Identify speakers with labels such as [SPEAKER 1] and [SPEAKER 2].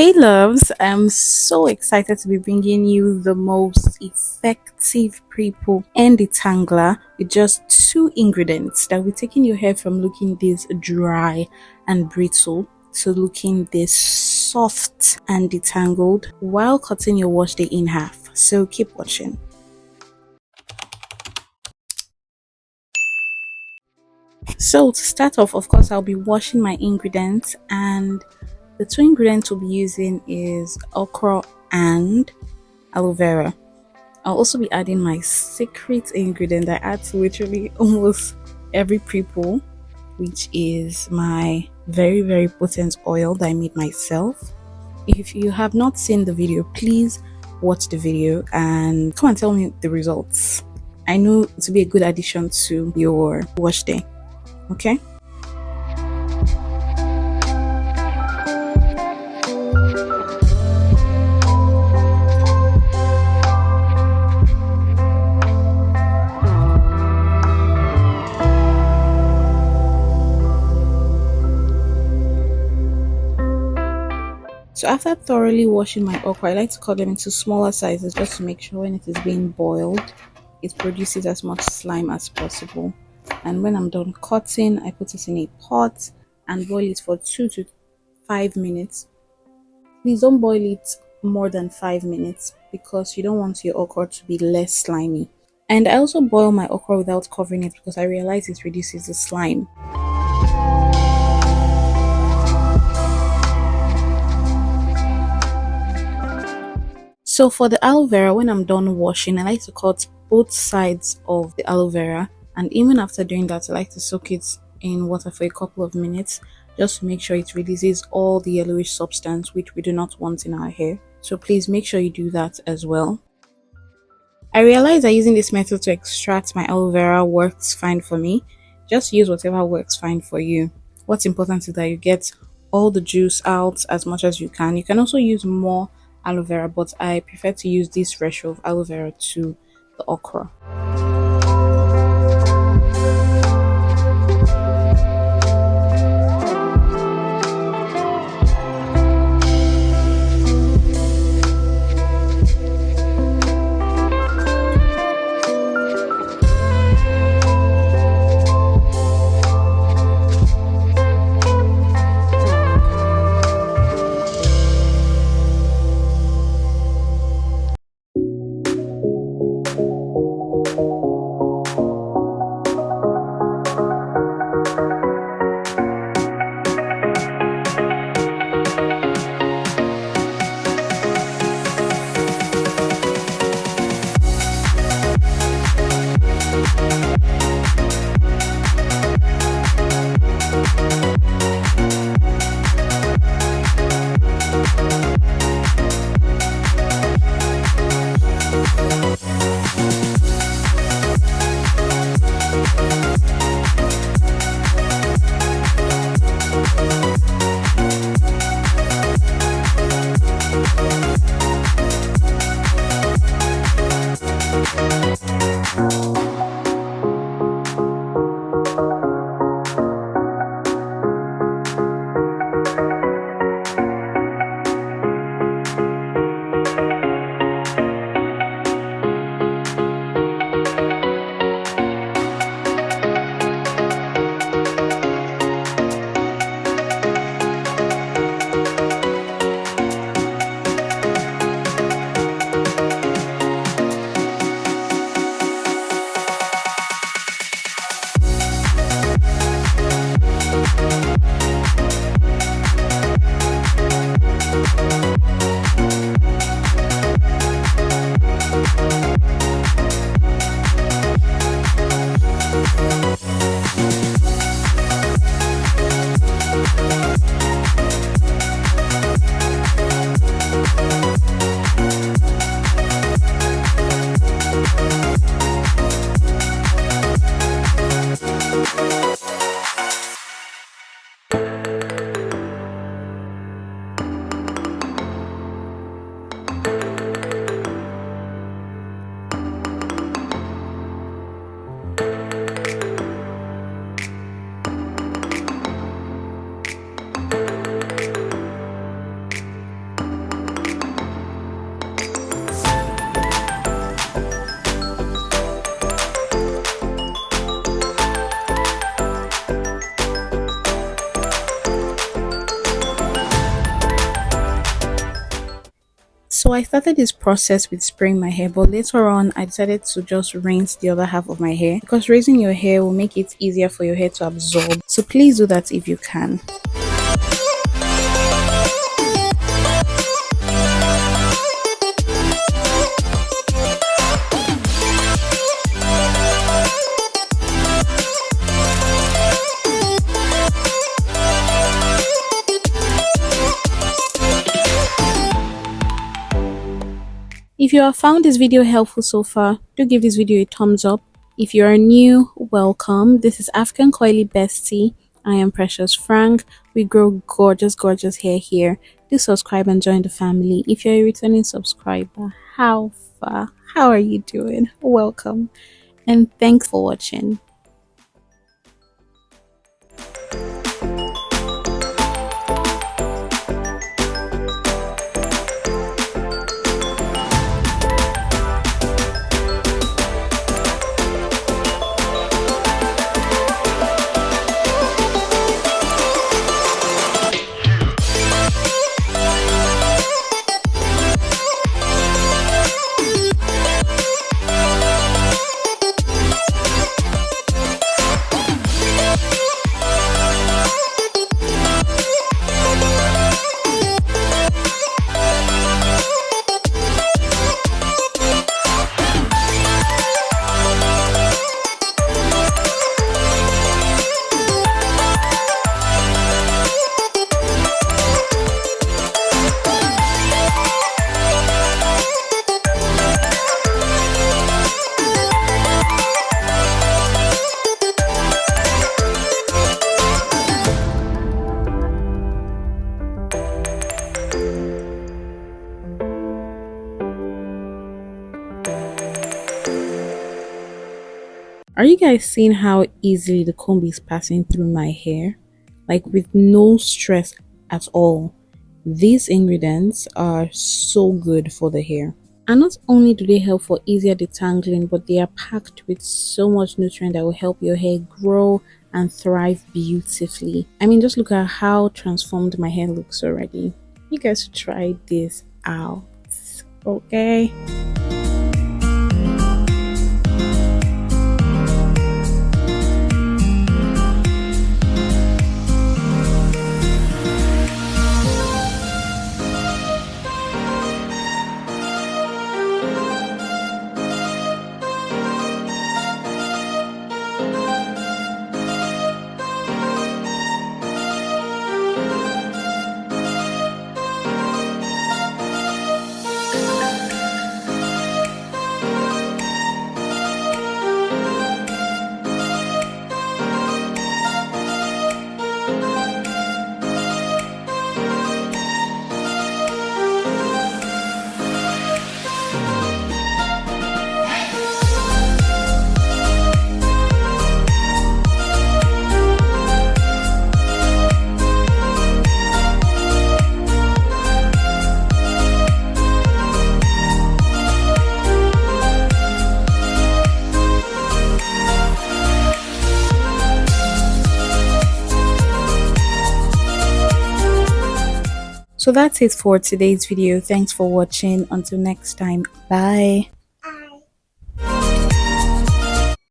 [SPEAKER 1] Hey loves, I'm so excited to be bringing you the most effective pre-poo and detangler with just two ingredients that will be taking your hair from looking this dry and brittle to looking this soft and detangled while cutting your wash day in half. So keep watching. So to start off, of course, I'll be washing my ingredients, and the two ingredients we'll be using is okra and aloe vera. I'll also be adding my secret ingredient that I add to literally almost every pre-poo, which is my very potent oil that I made myself. If you have not seen the video, please watch the video and come and tell me the results. I know it will be a good addition to your wash day. Okay. So after thoroughly washing my okra, I like to cut them into smaller sizes just to make sure when it is being boiled, it produces as much slime as possible. And when I'm done cutting, I put it in a pot and boil it for 2 to 5 minutes. Please don't boil it more than 5 minutes because you don't want your okra to be less slimy. And I also boil my okra without covering it because I realize it reduces the slime. So for the aloe vera, when I'm done washing, I like to cut both sides of the aloe vera, and even after doing that, I like to soak it in water for a couple of minutes just to make sure it releases all the yellowish substance which we do not want in our hair. So please make sure you do that as well. I realize that using this method to extract my aloe vera works fine for me. Just use whatever works fine for you. What's important is that you get all the juice out as much as you can. You can also use more aloe vera, but I prefer to use this ratio of aloe vera to the okra. So I started this process with spraying my hair, but later on I decided to just rinse the other half of my hair because raising your hair will make it easier for your hair to absorb. So please do that if you can. If you have found this video helpful so far, do give this video a thumbs up. If you are new, welcome. This is AfricanCurlyBestie. I am Precious Frank. We grow gorgeous hair here. Do subscribe and join the family. If you're a returning subscriber, how far? How are you doing? Welcome. And thanks for watching. Are you guys seeing how easily the comb is passing through my hair? Like with no stress at all. These ingredients are so good for the hair. And not only do they help for easier detangling, but they are packed with so much nutrient that will help your hair grow and thrive beautifully. I mean, just look at how transformed my hair looks already. You guys should try this out, okay? So that's it for today's video. Thanks for watching. Until next time, bye.